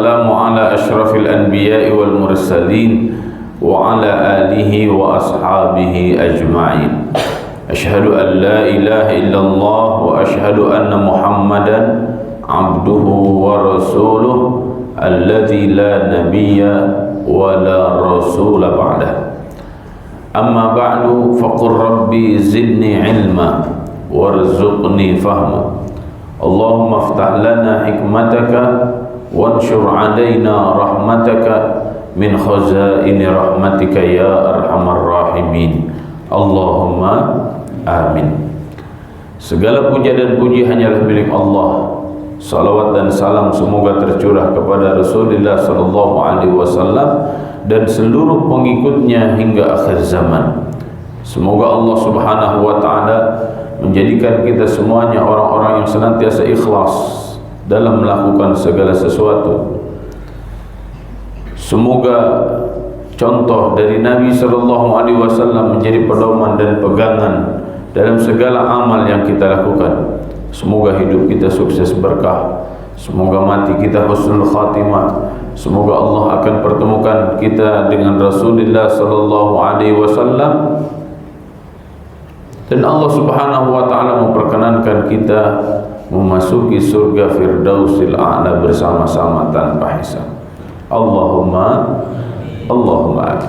wassalamu ala asyrafil anbiya'i wal mursalin wa ala alihi wa ashabihi ajma'in. Asyhadu an la ilaha illallah wa asyhadu anna Muhammadan abduhu wa rasuluh alladzi la nabiyya wa la rasula ba'dah. Amma ba'du, faqur rabbi zidni ilma warzuqni fahma. Allahumma aftah lana hikmataka wanshur alaina rahmataka min khazaini rahmatika ya arhamar rahimin. Allahumma amin. Segala puja dan puji hanyalah milik Allah. Salawat dan salam semoga tercurah kepada Rasulullah sallallahu alaihi wasallam dan seluruh pengikutnya hingga akhir zaman. Semoga Allah Subhanahu wa taala menjadikan kita semuanya orang-orang yang senantiasa ikhlas dalam melakukan segala sesuatu. Semoga contoh dari Nabi sallallahu alaihi wasallam menjadi pedoman dan pegangan dalam segala amal yang kita lakukan. Semoga hidup kita sukses berkah. Semoga mati kita husnul khatimah. Semoga Allah akan pertemukan kita dengan Rasulullah sallallahu alaihi wasallam. Dan Allah Subhanahu wa taala memperkenankan kita memasuki surga Firdausil A'la bersama-sama tanpa hisab. Allahumma amin.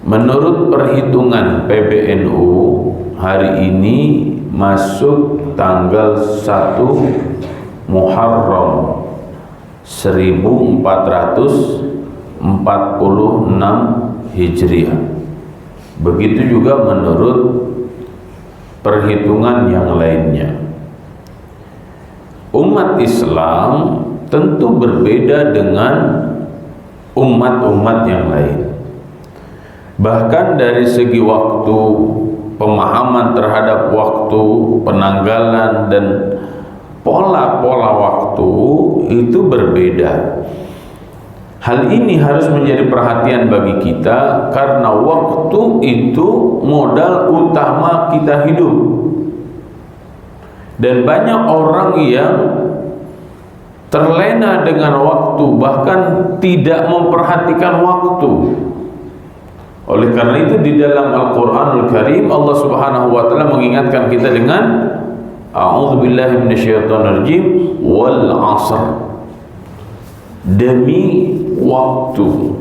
Menurut perhitungan PBNU, hari ini masuk tanggal 1 Muharram 1446 Hijriah. Begitu juga menurut perhitungan yang lainnya. Umat Islam tentu berbeda dengan umat-umat yang lain. Bahkan dari segi waktu, pemahaman terhadap waktu, penanggalan dan pola-pola waktu itu berbeda. Hal ini harus menjadi perhatian bagi kita karena waktu itu modal utama kita hidup. Dan banyak orang yang terlena dengan waktu, bahkan tidak memperhatikan waktu. Oleh karena itu di dalam Al-Qur'anul Karim Allah Subhanahu wa taala mengingatkan kita dengan a'udzubillahi minasyaitonirrajim wal 'asr. Demi waktu.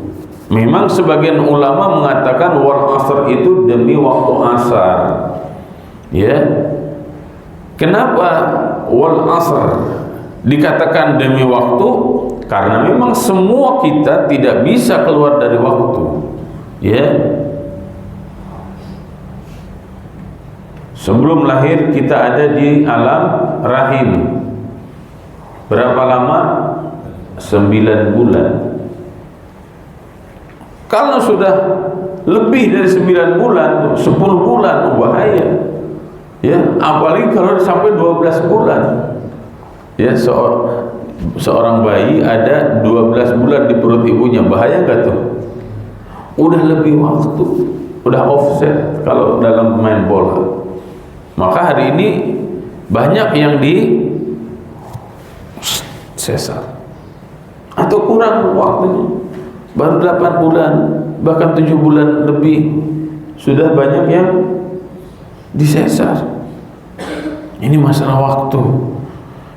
Memang sebagian ulama mengatakan wal 'asr itu demi waktu asar. Ya. Kenapa wal 'asr dikatakan demi waktu? Karena memang semua kita tidak bisa keluar dari waktu. Ya. Sebelum lahir kita ada di alam rahim. Berapa lama? 9 bulan. Kalau sudah lebih dari 9 bulan, 10 bulan, bahaya. Ya, apalagi kalau sampai 12 bulan. Ya, seorang bayi ada 12 bulan di perut ibunya, bahaya enggak tuh? Udah lebih waktu, udah offset kalau dalam main bola. Maka hari ini banyak yang di sesar atau kurang waktunya, baru 8 bulan bahkan 7 bulan lebih sudah banyak yang disesar. Ini masalah waktu,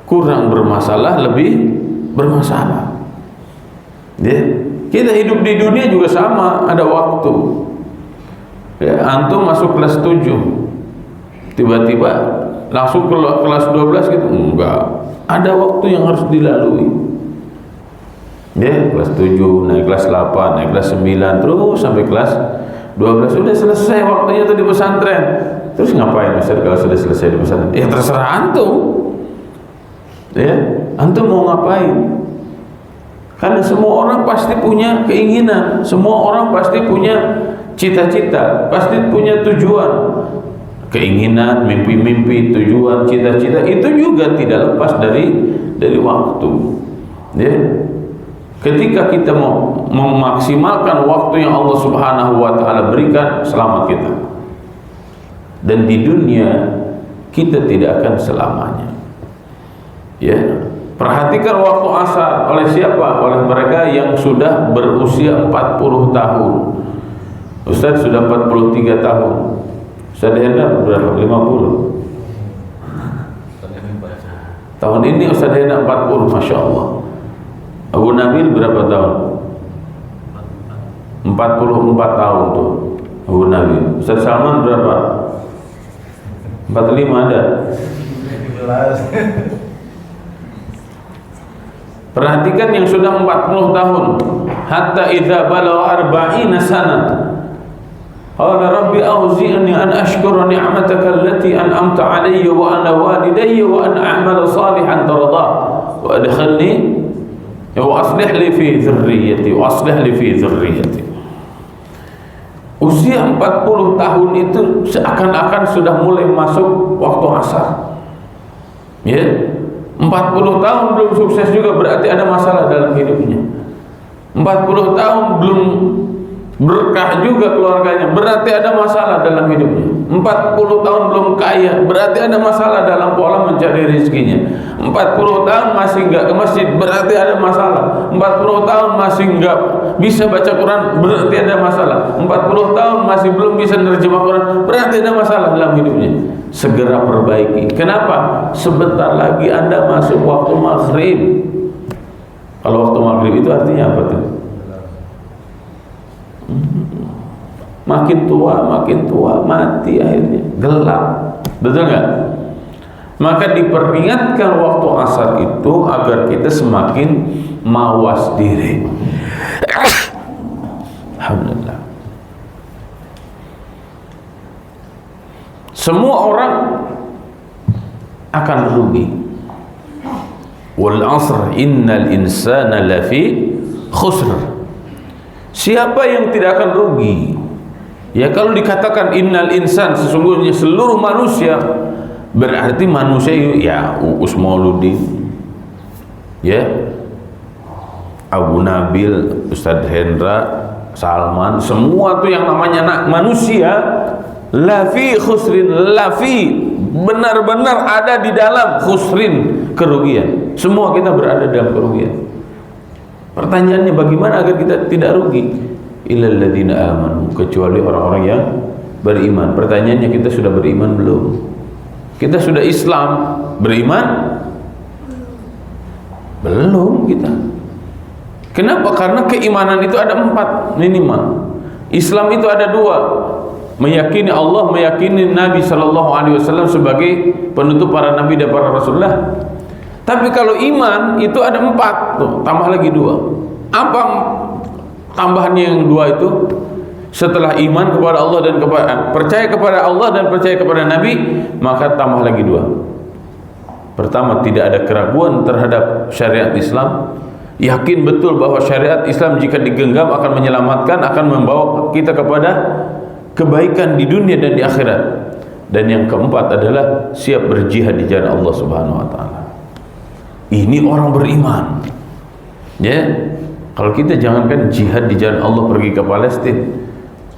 kurang bermasalah, lebih bermasalah. Ya, kita hidup di dunia juga sama, ada waktu. Ya, antum masuk kelas 7 tiba-tiba langsung ke kelas 12 gitu, enggak, ada waktu yang harus dilalui. Ya, kelas 7, naik kelas 8, naik kelas 9, terus sampai kelas 12 sudah selesai waktunya tuh di pesantren. Terus ngapain Ustaz kalau sudah selesai di pesantren? Ya terserah antum. Ya, antum mau ngapain? Karena semua orang pasti punya keinginan, semua orang pasti punya cita-cita, pasti punya tujuan. Keinginan, mimpi-mimpi, tujuan, cita-cita itu juga tidak lepas dari waktu. Ya. Ketika kita mau memaksimalkan waktu yang Allah Subhanahu wa taala berikan, selamat kita. Dan di dunia kita tidak akan selamanya. Ya, Perhatikan waktu asar oleh siapa? Oleh mereka yang sudah berusia 40 tahun. Ustaz sudah 43 tahun. Ustaz Hendra berapa? 50. Tahun ini Ustaz Hendra 40, Masya Allah. Abu Nabil berapa tahun? 44 tahun tuh Abu Nabil. Ustaz Salman berapa? 45 ada. Perhatikan yang sudah 40 tahun. Hatta idza balagha 40 sana. Qala rabbi auzi'ni an ashkura ni'mataka allati an'amta 'alayya wa ala walidayya wa an a'mala salihan tardah wa adkhilni wa aslih li fi dhurriyyati wa aslih li fi dhurriyyati. Usia 40 tahun itu seakan-akan sudah mulai masuk waktu asar. Ya. 40 tahun belum sukses juga berarti ada masalah dalam hidupnya. 40 tahun belum berkah juga keluarganya, berarti ada masalah dalam hidupnya. 40 tahun belum kaya, berarti ada masalah dalam pola mencari rezekinya. 40 tahun masih enggak ke masjid, berarti ada masalah. 40 tahun masih enggak bisa baca Quran, berarti ada masalah. 40 tahun masih belum bisa nerjemah Quran, berarti ada masalah dalam hidupnya. Segera perbaiki. Kenapa? Sebentar lagi Anda masuk waktu maghrib. Kalau waktu maghrib itu artinya apa tuh? Makin tua, mati akhirnya, gelap. Betul nggak? Maka diperingatkan waktu asar itu agar kita semakin mawas diri. Alhamdulillah. Semua orang akan rugi. Wal 'asr innal insana lafi khusr. Siapa yang tidak akan rugi? Ya kalau dikatakan innal insan, sesungguhnya seluruh manusia, berarti manusia ya Uus Mauludi, ya Abu Nabil, Ustaz Hendra, Salman, semua tuh yang namanya manusia lafi khusrin, lafi benar-benar ada di dalam khusrin, kerugian. Semua kita berada dalam kerugian. Pertanyaannya bagaimana agar kita tidak rugi? Illal ladzina amanu, kecuali orang-orang yang beriman. Pertanyaannya kita sudah beriman belum? Kita sudah Islam, beriman? Belum kita. Kenapa? Karena keimanan itu ada 4 minimal. Islam itu ada 2. Meyakini Allah, meyakini Nabi SAW sebagai penutup para nabi dan para rasulullah. Tapi kalau iman itu ada 4 tuh, tambah lagi 2. Apa tambahannya yang 2 itu? Setelah iman kepada Allah dan percaya kepada Allah dan percaya kepada Nabi, maka tambah lagi 2. Pertama, tidak ada keraguan terhadap syariat Islam. Yakin betul bahwa syariat Islam jika digenggam akan menyelamatkan, akan membawa kita kepada kebaikan di dunia dan di akhirat. Dan yang keempat adalah siap berjihad di jalan Allah Subhanahu wa taala. Ini orang beriman. Ya. Kalau kita jangankan jihad di jalan Allah, pergi ke Palestina,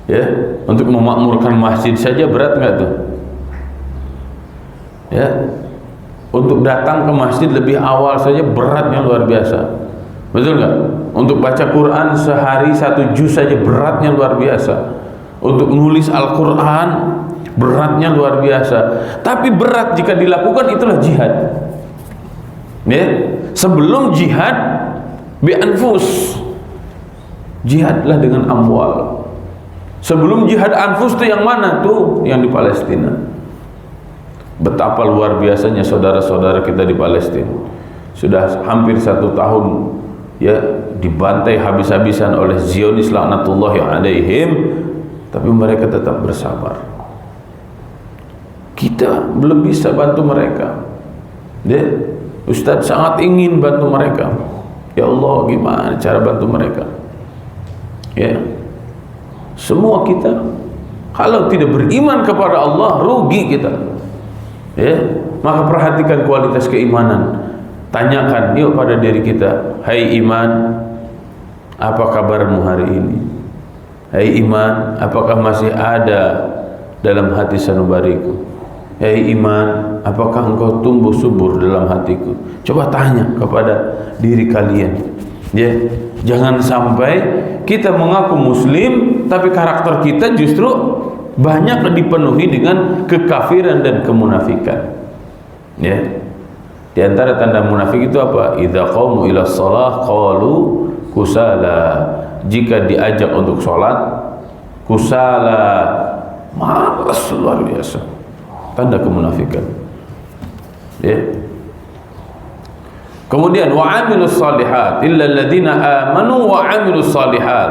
ya, untuk memakmurkan masjid saja berat enggak tuh? Ya. Untuk datang ke masjid lebih awal saja beratnya luar biasa. Betul enggak? Untuk baca Quran sehari 1 juz saja beratnya luar biasa. Untuk nulis Al-Quran beratnya luar biasa. Tapi berat jika dilakukan, itulah jihad. Ya, sebelum jihad bi anfus, jihadlah dengan amwal. Sebelum jihad anfus itu yang mana tuh? Yang di Palestina. Betapa luar biasanya saudara-saudara kita di Palestina. Sudah hampir 1 tahun ya dibantai habis-habisan oleh Zionis laknatullahi alaihim, tapi mereka tetap bersabar. Kita belum bisa bantu mereka. Ya, Ustaz sangat ingin bantu mereka. Ya Allah, gimana cara bantu mereka? Ya, semua kita kalau tidak beriman kepada Allah, rugi kita. Ya, maka perhatikan kualitas keimanan. Tanyakan yuk pada diri kita, hai iman, apa kabarmu hari ini? Hai iman, apakah masih ada dalam hati sanubariku? hei iman, apakah engkau tumbuh subur dalam hatiku? Coba tanya kepada diri kalian. Ya, jangan sampai kita mengaku muslim tapi karakter kita justru banyak dipenuhi dengan kekafiran dan kemunafikan. Ya. Di antara tanda munafik itu apa? Idza qamu ila shalah qalu kusala. Jika diajak untuk sholat kusala, malas luar biasa. Tanda kemunafikan. Ya. Kemudian wa amilus shalihat illa alladziina amanu wa amilus shalihat.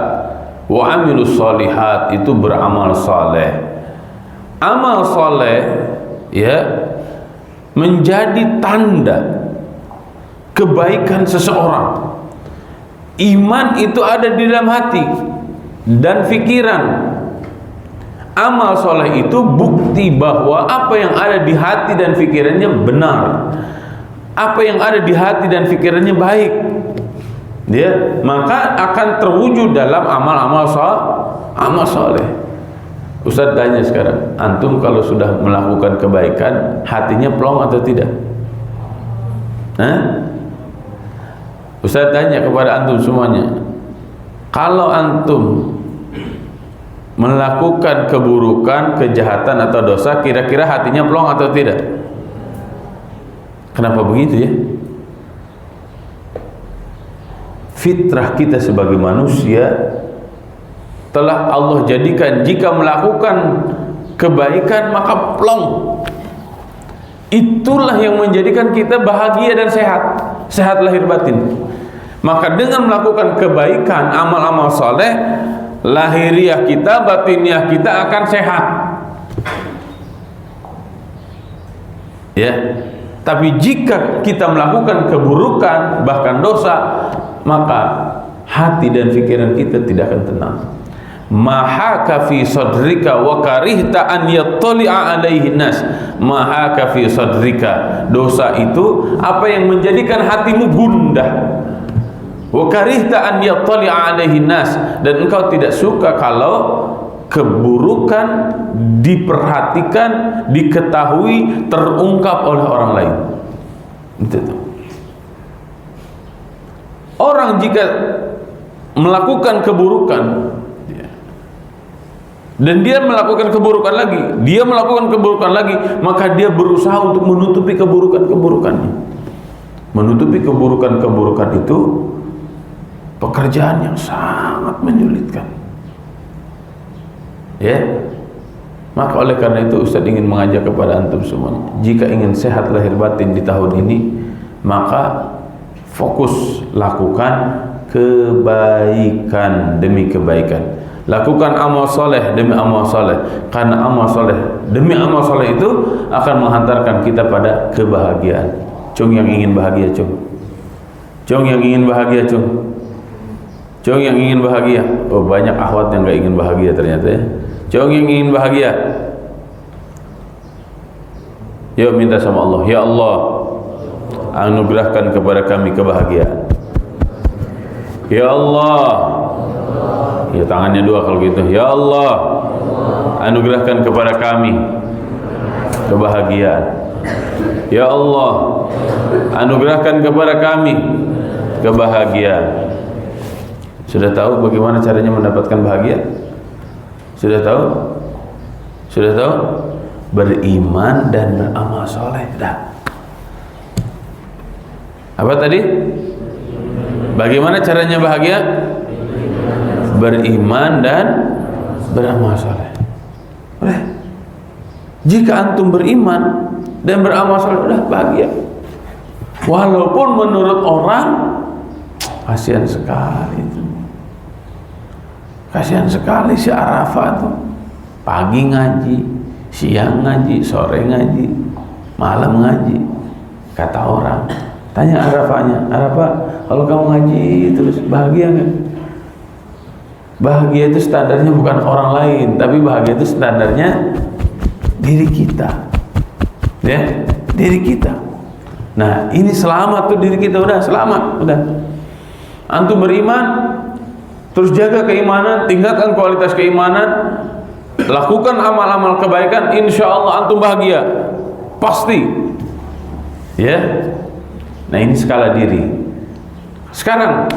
Wa amilus shalihat itu beramal saleh. Amal saleh ya menjadi tanda kebaikan seseorang. Iman itu ada di dalam hati dan pikiran. Amal soleh itu bukti bahwa apa yang ada di hati dan pikirannya benar, apa yang ada di hati dan pikirannya baik, ya, maka akan terwujud dalam amal-amal soleh. Ustaz tanya sekarang, antum kalau sudah melakukan kebaikan, hatinya plong atau tidak? Ustaz tanya kepada antum semuanya, kalau antum melakukan keburukan, kejahatan atau dosa, kira-kira hatinya plong atau tidak? Kenapa begitu ya? Fitrah kita sebagai manusia telah Allah jadikan jika melakukan kebaikan maka plong. Itulah yang menjadikan kita bahagia dan sehat lahir batin. Maka dengan melakukan kebaikan, amal-amal soleh, lahiriah kita, batiniah kita akan sehat. Ya. Tapi jika kita melakukan keburukan bahkan dosa, maka hati dan pikiran kita tidak akan tenang. Mahaka fi sadrika wa karihta an yattali'a alaihi nas. Mahaka fi sadrika, dosa itu apa yang menjadikan hatimu gundah. Wa karihta an yattali'a alaihi nas, dan engkau tidak suka kalau keburukan diperhatikan, diketahui, terungkap oleh orang lain. Itu tuh. Orang jika melakukan keburukan dan dia melakukan keburukan lagi, maka dia berusaha untuk menutupi keburukan-keburukannya. Menutupi keburukan-keburukan itu pekerjaan yang sangat menyulitkan. Ya. Maka oleh karena itu Ustaz ingin mengajak kepada antum semuanya, jika ingin sehat lahir batin di tahun ini, maka fokus lakukan kebaikan demi kebaikan. Lakukan amal soleh demi amal soleh, karena amal soleh demi amal soleh itu akan menghantarkan kita pada kebahagiaan. Cung yang ingin bahagia, cung. Cung yang ingin bahagia, cung. Cung yang ingin bahagia. Oh, banyak akhwat yang gak ingin bahagia ternyata ya. Cung yang ingin bahagia, yuk minta sama Allah, ya Allah, anugerahkan kepada kami kebahagiaan. Ya Allah, ya tangannya dua kalau gitu. Ya Allah, anugerahkan kepada kami kebahagiaan. Ya Allah, anugerahkan kepada kami kebahagiaan. Sudah tahu bagaimana caranya mendapatkan bahagia? Sudah tahu? Sudah tahu? Beriman dan beramal soleh. Dah. Apa tadi? Bagaimana caranya bahagia? Beriman dan beramal soleh. Jika antum beriman dan beramal soleh, udah bahagia. Walaupun menurut orang kasihan sekali itu. Kasihan sekali si Arafah tuh. Pagi ngaji, siang ngaji, sore ngaji, malam ngaji. Kata orang, tanya Arafahnya, Arafah, kalau kamu ngaji terus bahagia nggak? Bahagia itu standarnya bukan orang lain, tapi bahagia itu standarnya diri kita. Ya, diri kita. Nah, ini selamat tuh diri kita, udah selamat, udah. Antum beriman, terus jaga keimanan, tingkatkan kualitas keimanan, lakukan amal-amal kebaikan, insya Allah antum bahagia, pasti. Ya. Nah, ini skala diri. Sekarang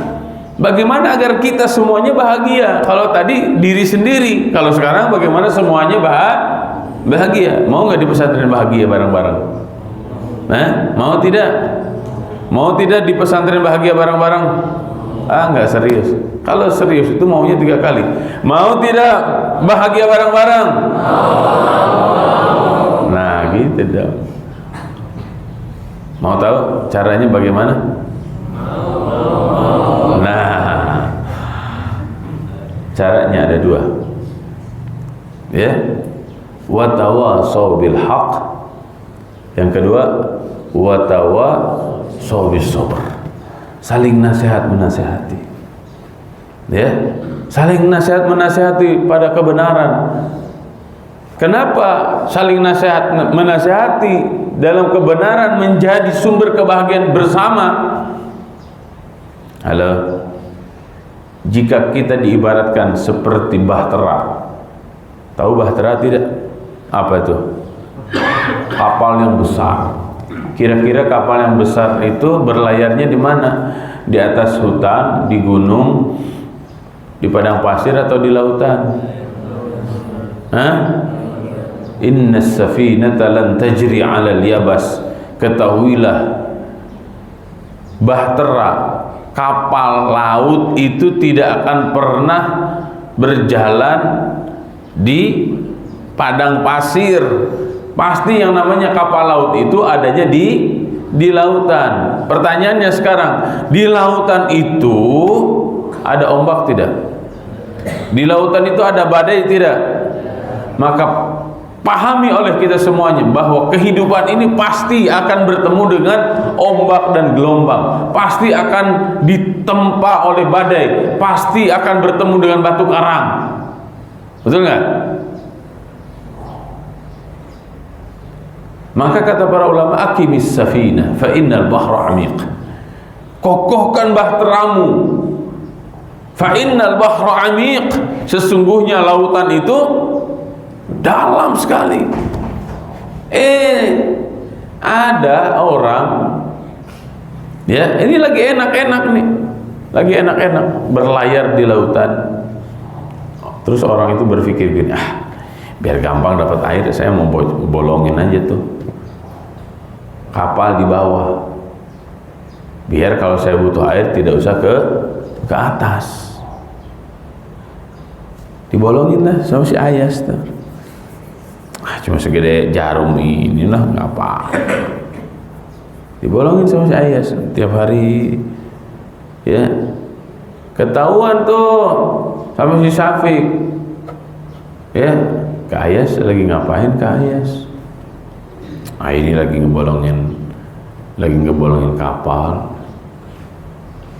bagaimana agar kita semuanya bahagia? Kalau tadi diri sendiri, kalau sekarang bagaimana semuanya bahagia? Mau nggak di pesantren bahagia bareng-bareng? Mau tidak? Mau tidak di pesantren bahagia bareng-bareng? Nggak serius. Kalau serius itu maunya 3 kali. Mau tidak bahagia bareng-bareng? Nah, gitu dong. Mau tahu caranya bagaimana? Nah, caranya ada 2. Ya. Wa tawasau bil haq. Yang kedua, wa tawasau bis sabr. Saling nasihat menasihati. Ya, saling nasihat menasihati pada kebenaran. Kenapa saling nasihat menasihati dalam kebenaran menjadi sumber kebahagiaan bersama? Halo, jika kita diibaratkan seperti bahtera, tahu bahtera tidak? Apa itu? Kapal yang besar. Kira-kira kapal yang besar itu berlayarnya di mana? Di atas hutan, di gunung, di padang pasir atau di lautan? Inna safinata lan tajri 'alal yabas. Ketahuilah, bahtera, kapal laut itu tidak akan pernah berjalan di padang pasir. Pasti yang namanya kapal laut itu adanya di lautan. Pertanyaannya sekarang, di lautan itu ada ombak tidak? Di lautan itu ada badai tidak? Maka pahami oleh kita semuanya bahwa kehidupan ini pasti akan bertemu dengan ombak dan gelombang, pasti akan ditempa oleh badai, pasti akan bertemu dengan batu karang. Betul nggak? Maka kata para ulama, aqimis safina fa innal bahra amiq. Kokohkan bahteramu, fa innal bahra amiq. Sesungguhnya lautan itu dalam sekali. Ada orang, ya, ini lagi enak-enak nih, lagi enak-enak berlayar di lautan. Terus orang itu berpikir gini, biar gampang dapat air, saya mau bolongin aja tuh kapal di bawah, biar kalau saya butuh air tidak usah ke atas. Dibolongin lah sama si Ayas tuh. Cuma segede jarum ini lah, ngapa? Dibolongin sama si Ayas tiap hari, ya. Ketahuan tuh sama si Syafiq, ya. Ke Ayas lagi ngapain ke Ayas? Ini lagi ngebolongin kapal.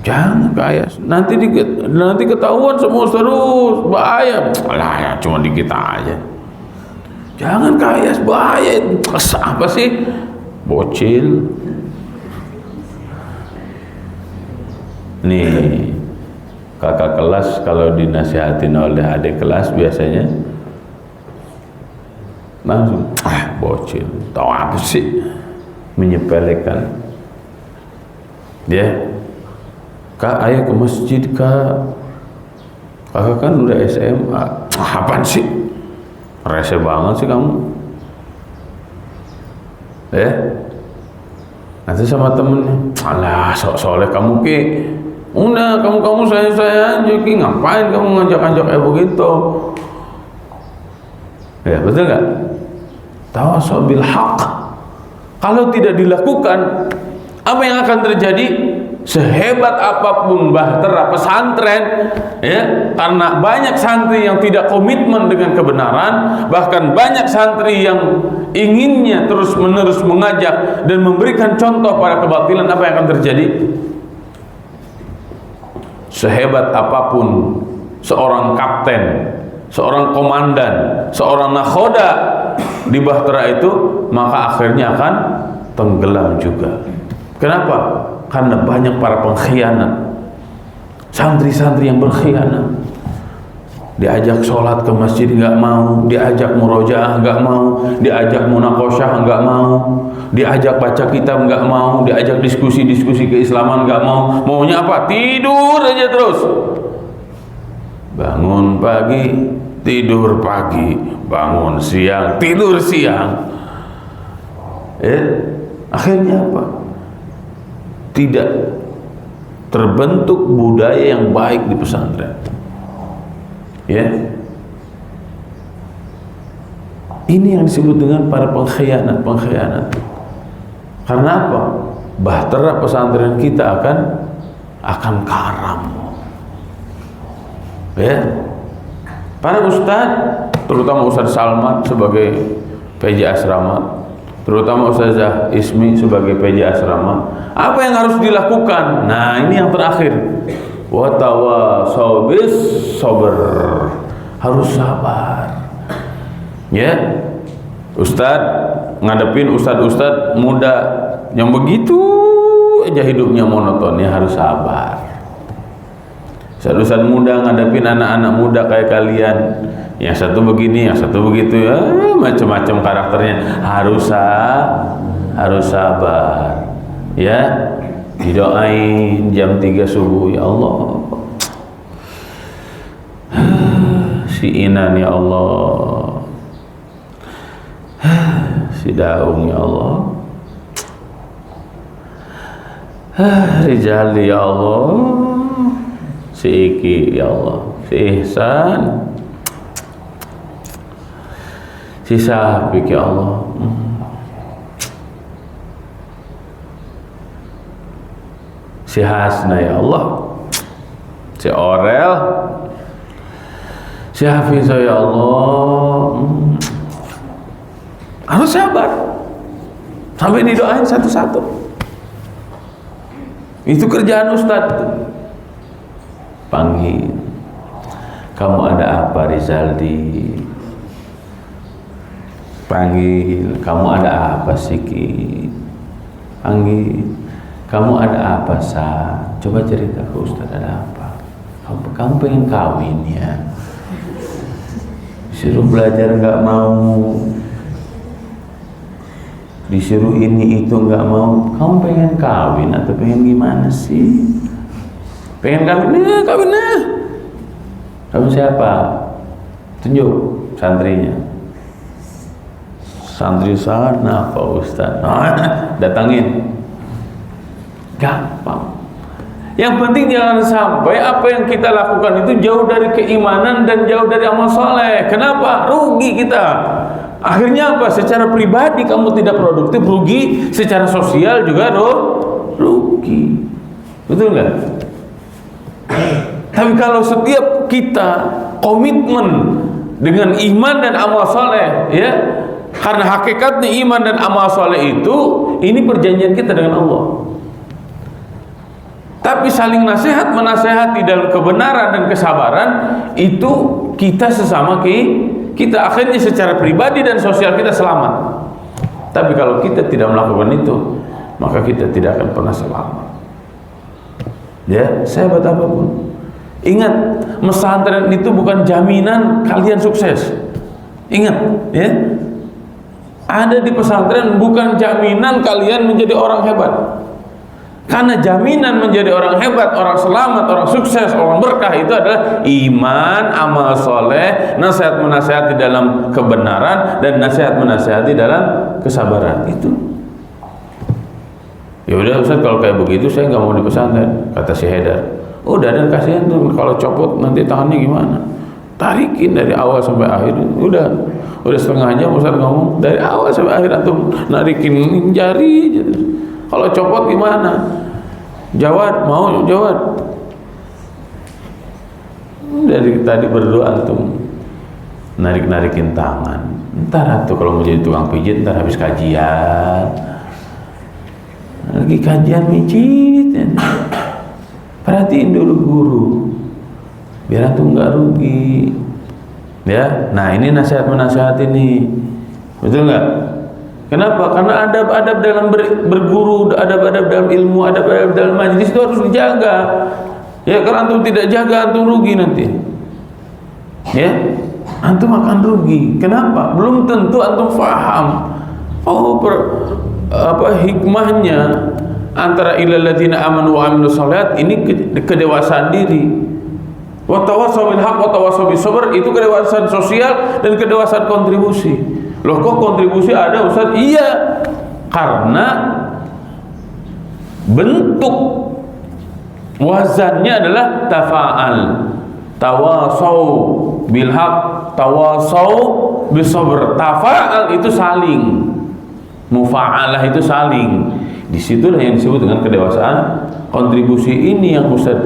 Jangan ke Ayas, nanti ketahuan semua, terus bahaya. Ya cuma di kita aja. Jangan ke Ayas, bahaya. Apa sih? Bocil. Nih, kakak kelas kalau dinasihatin oleh adik kelas biasanya langsung, bocil, tahu apa sih? Menyepelekan. Ya, Kak, ayo ke masjid, Kak. Kakak kan udah SMA. Apaan sih? Rese banget sih kamu. Nanti sama temennya, alah sok soleh kamu ki. Udah kamu saya aja ki, ngapain kamu ngajak begitu? Ya betul nggak? Tawasau bil haq. Kalau tidak dilakukan, apa yang akan terjadi? Sehebat apapun bahtera pesantren, ya, karena banyak santri yang tidak komitmen dengan kebenaran, bahkan banyak santri yang inginnya terus-menerus mengajak dan memberikan contoh pada kebatilan, apa yang akan terjadi? Sehebat apapun seorang kapten, seorang komandan, seorang nakhoda di bahtera itu, maka akhirnya akan tenggelam juga. Kenapa? Karena banyak para pengkhianat, santri-santri yang berkhianat. diajak sholat ke masjid nggak mau, diajak murojaah nggak mau, diajak munakosyah nggak mau, diajak baca kitab nggak mau, diajak diskusi-diskusi keislaman nggak mau. Maunya apa? Tidur aja terus. Bangun pagi, tidur pagi, bangun siang, tidur siang. Akhirnya apa? Tidak terbentuk budaya yang baik di pesantren. Ini yang disebut dengan para pengkhianat. Karena apa? Bahtera pesantren kita akan karam. Para ustadz, terutama Ustadz Salman sebagai PJ Asrama, terutama Ustazah Ismi sebagai PJ Asrama, apa yang harus dilakukan? Nah, ini yang terakhir. Wa tawassaw bis sabr. Harus sabar. Ustadz ngadepin ustadz muda yang begitu aja hidupnya monoton, harus sabar. Ustadz muda ngadepin anak-anak muda kayak kalian, yang satu begini, yang satu begitu, macam-macam karakternya, harus sabar. Didoain jam 3 subuh, ya Allah, si Inan ya Allah, si Daung ya Allah, Rizali ya Allah, si Iki ya Allah, si Ihsan, si Syafiq ya Allah, si Hasna ya Allah, si Orel, si Hafizah ya Allah. Harus sabar sampai didoain satu-satu. Itu kerjaan Ustadz. Panggil, kamu ada apa Rizaldi? Panggil, kamu ada apa Siki? Panggil, kamu ada apa Sa? Coba cerita ke Ustadz, ada apa? Kamu pengen kawin ya? Disuruh belajar nggak mau, disuruh ini itu nggak mau. Kamu pengen kawin atau pengen gimana sih? Pengen kawin? Kawin nah. Kamu siapa? Tunjuk santrinya. Santri sana Pak Ustadz. Datangin. Gampang. Yang penting jangan sampai apa yang kita lakukan itu jauh dari keimanan dan jauh dari amal soleh. Kenapa? Rugi kita. Akhirnya apa? Secara pribadi kamu tidak produktif, rugi. Secara sosial juga rugi. Betul nggak? Tapi kalau setiap kita komitmen dengan iman dan amal soleh, karena hakikatnya iman dan amal soleh itu, ini perjanjian kita dengan Allah. Tapi saling nasihat menasehati dalam kebenaran dan kesabaran itu kita sesama kita akhirnya secara pribadi dan sosial kita selamat. Tapi kalau kita tidak melakukan itu, maka kita tidak akan pernah selamat. Sahabat apapun, ingat, pesantren itu bukan jaminan kalian sukses. Ingat, ada di pesantren bukan jaminan kalian menjadi orang hebat. Karena jaminan menjadi orang hebat, orang selamat, orang sukses, orang berkah itu adalah iman, amal soleh, nasihat menasihati dalam kebenaran, dan nasihat menasihati dalam kesabaran. Itu. Ya udah Ustaz, kalau kayak begitu saya nggak mau di pesantren, kata si Haidar. Udah, dan kasihan tuh kalau copot nanti tangannya gimana? Tarikin dari awal sampai akhir. Udah setengah jam Ustaz ngomong dari awal sampai akhir, atau narikin jari aja. Kalau copot gimana? Jawad, mau jawad. Dari tadi berdoa antum narik-narikin tangan. Ntar tuh kalau mau jadi tukang pijit, ntar habis kajian. Lagi kajian pijit. Perhatiin dulu guru. Biar antum nggak rugi. Nah ini nasihat menasihati nih. Betul nggak? Kenapa? Karena adab-adab dalam berguru, adab-adab dalam ilmu, adab-adab dalam majlis itu harus dijaga. Kalau antum tidak jaga, antum rugi nanti. ya, antum akan rugi. Kenapa? Belum tentu antum faham. Hikmahnya antara ilal ladzina amanu wa amilus shalihat ini kedewasaan diri. Wa tawassaw bil haqq wa tawassaw bis sabr, itu kedewasaan sosial dan kedewasaan kontribusi. Loh, kok kontribusi ada, Ustaz? Iya, karena bentuk wazannya adalah tafa'al. Tawassaw bil haqq, tawassaw bis sabr. Tafa'al itu saling, mufa'alah itu saling. Disitulah yang disebut dengan kedewasaan kontribusi. Ini yang Ustaz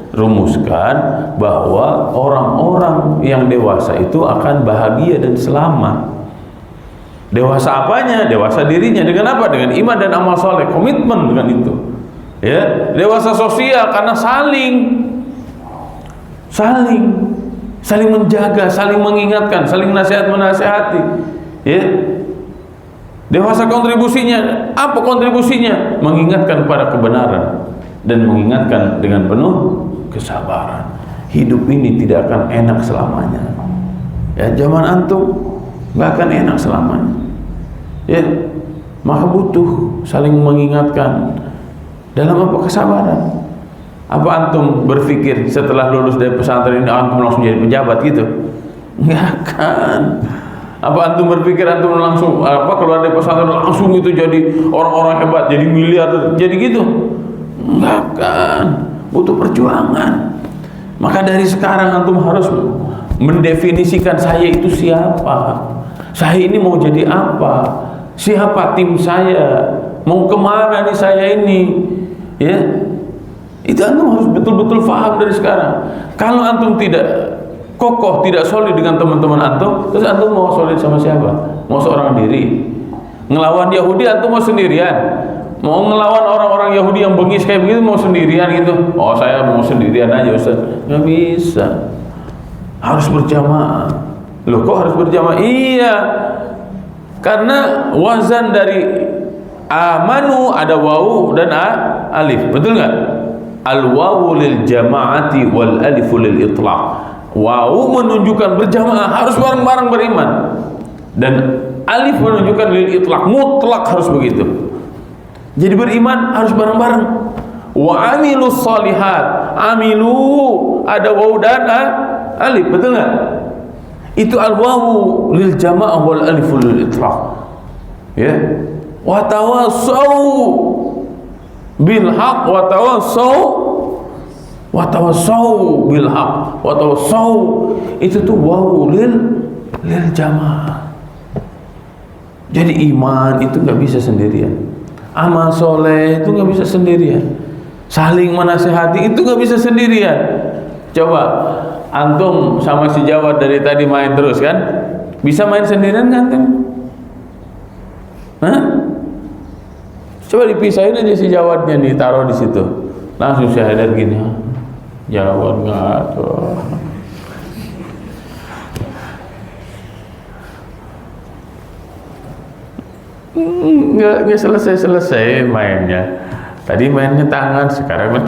rumuskan, bahwa orang-orang yang dewasa itu akan bahagia dan selamat. Dewasa apanya? Dewasa dirinya. Dengan apa? Dengan iman dan amal soleh, komitmen dengan itu. Ya, dewasa sosial karena saling menjaga, saling mengingatkan, saling menasihati. Ya. Dewasa kontribusinya apa? Kontribusinya mengingatkan pada kebenaran dan mengingatkan dengan penuh kesabaran. Hidup ini tidak akan enak selamanya. Ya, zaman antum nggak akan enak selamanya. Ya, maka butuh saling mengingatkan dalam apa? Kesabaran. Apa antum berpikir setelah lulus dari pesantren ini antum langsung jadi pejabat gitu? Nggak akan. Apa antum berpikir antum langsung keluar dari pesantren langsung itu jadi orang-orang hebat, jadi miliarder, jadi gitu? Nggak akan. Butuh perjuangan. Maka dari sekarang antum harus mendefinisikan saya itu siapa, saya ini mau jadi apa, siapa tim saya, mau kemana nih saya ini, ya. Itu antum harus betul-betul paham dari sekarang. Kalau antum tidak kokoh, tidak solid dengan teman-teman antum, terus antum mau solid sama siapa? Mau seorang diri? Ngelawan Yahudi antum mau sendirian? Mau ngelawan orang-orang Yahudi yang bengis kayak begitu mau sendirian gitu? Oh, saya mau sendirian aja, Ustaz. Nggak bisa. Harus berjamaah. Loh, kok harus berjamaah? Iya, karena wazan dari amanu ada wawu dan alif, betul nggak? Al wawu lil jamaati wal alifu lil itlaq. Wawu menunjukkan berjamaah, harus bareng-bareng beriman, dan alif menunjukkan lil itlaq, mutlak harus begitu. Jadi beriman harus bareng-bareng. Wa amilus shalihat, amilu ada wawu dan alif, betul nggak? Itu al wawu lil jamaah wal alifu lil itlaq. Ya. Wa tawassaw bil haqq wa tawassaw bil haqq wa tawassaw, itu tuh wawu lil jamaah. Jadi iman itu nggak bisa sendirian, amal soleh itu nggak bisa sendirian, saling menasehati itu nggak bisa sendirian. Coba antum sama si Jawad dari tadi main terus kan, bisa main sendirian kan antum? Hah? Coba dipisahin aja si Jawadnya nih, taruh di situ, langsung syahadat gini, Jawad nggak ada. Nggak selesai mainnya. Tadi mainnya tangan, sekarang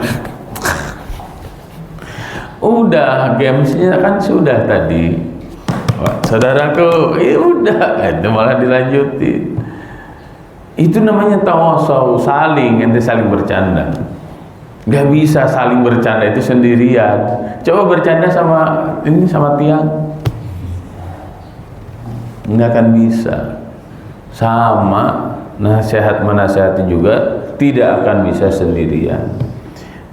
udah gamesnya kan sudah tadi. Wah, saudaraku, udah itu malah dilanjutin. Itu namanya tawasau, ente saling bercanda. Gak bisa saling bercanda itu sendirian. Coba bercanda sama tiang, nggak akan bisa. Sama menasehati juga tidak akan bisa sendirian.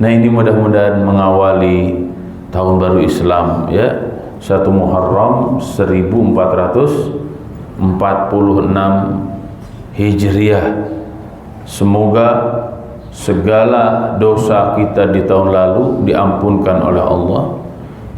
Nah, ini mudah-mudahan mengawali tahun baru Islam, ya, 1 Muharram 1446 Hijriah. Semoga segala dosa kita di tahun lalu diampunkan oleh Allah.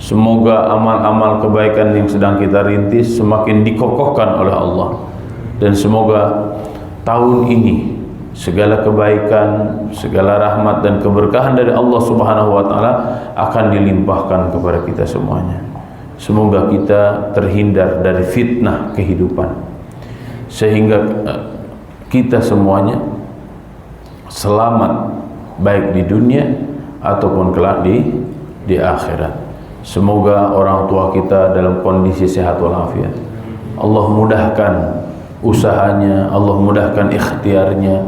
Semoga amal-amal kebaikan yang sedang kita rintis semakin dikokohkan oleh Allah. Dan semoga tahun ini segala kebaikan, segala rahmat dan keberkahan dari Allah Subhanahu wa taala akan dilimpahkan kepada kita semuanya. Semoga kita terhindar dari fitnah kehidupan, sehingga kita semuanya selamat baik di dunia ataupun kelak di akhirat. Semoga orang tua kita dalam kondisi sehat walafiat. Allah mudahkan usahanya, Allah mudahkan ikhtiarnya,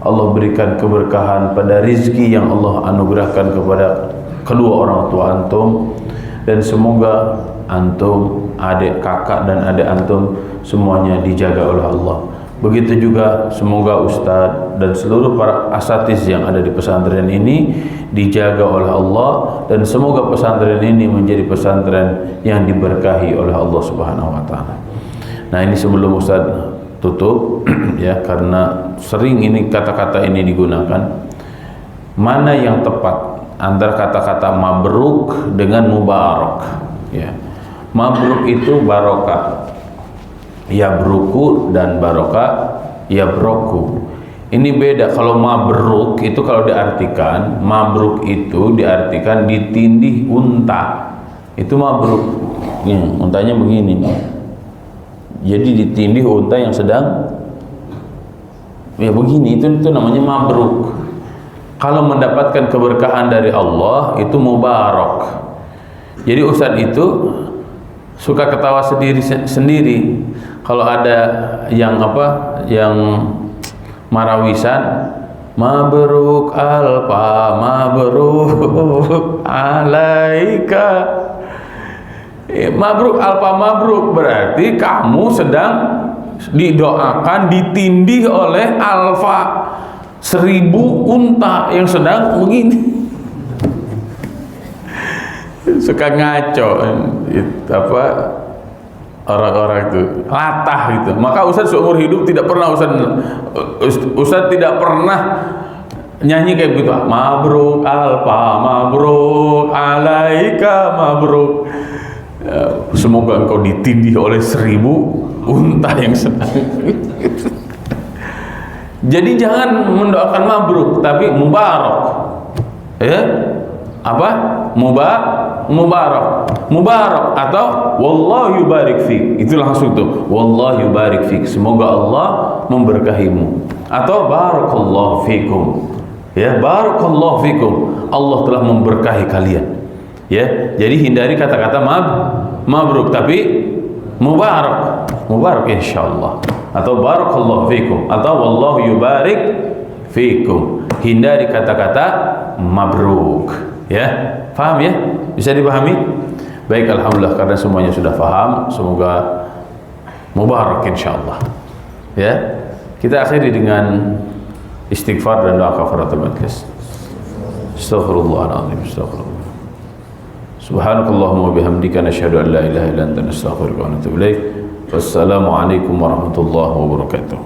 Allah berikan keberkahan pada rizki yang Allah anugerahkan kepada kedua orang tua antum, dan semoga antum, adik kakak dan adik antum semuanya dijaga oleh Allah. Begitu juga semoga ustadz dan seluruh para asatiz yang ada di pesantren ini dijaga oleh Allah, dan semoga pesantren ini menjadi pesantren yang diberkahi oleh Allah Subhanahu wa taala. Nah, ini sebelum ustadz tutup ya, karena sering ini kata-kata ini digunakan, mana yang tepat antara kata-kata mabruk dengan mubarak ya. Mabruk itu barokah, yabruku, dan barokah yabroku. Ini beda. Kalau mabruk itu kalau diartikan, mabruk itu diartikan ditindih unta. Itu mabruk. Untanya begini. Jadi ditindih unta yang sedang ya begini, itu namanya mabruk. Kalau mendapatkan keberkahan dari Allah itu mubarak. Jadi ustadz itu suka ketawa sendiri kalau ada yang marawisan, mabruk alfa mabruk alaika. Mabruk alfa mabruk berarti kamu sedang didoakan ditindih oleh alfa 1000 unta yang sedang begini. Suka ngaco orang-orang itu latah gitu. Maka Ustaz seumur hidup tidak pernah Ustaz tidak pernah nyanyi kayak begitu. Mabruk alfa mabruk alaika mabruk. Semoga engkau ditindih oleh 1000 unta yang sedang. Jadi jangan mendoakan mabruk, tapi mubarak. Ya? Apa? Mubarak atau wallahu yubarik fik. Itu langsung tuh, wallahu yubarik fik. Semoga Allah memberkahimu. Atau barakallahu fikum. Ya, barakallahu fikum. Allah telah memberkahi kalian. Ya, jadi hindari kata-kata mabruk, tapi mubarak insyaallah, atau barakallahu fikum, atau wallahu yubarik fikum. Hindari kata-kata mabruk. Ya, paham ya? Bisa dipahami? Baik, alhamdulillah, karena semuanya sudah paham, semoga mubarak insyaallah. Ya, kita akhiri dengan istighfar dan doa kafaratul majlis. Astaghfirullahaladzim, astaghfirullah. Subhanakallahumma bihamdika nasyhadu an la ilaha illa anta nastaghfiruka wa natubu ilaik. Wassalamu alaikum warahmatullahi wabarakatuh.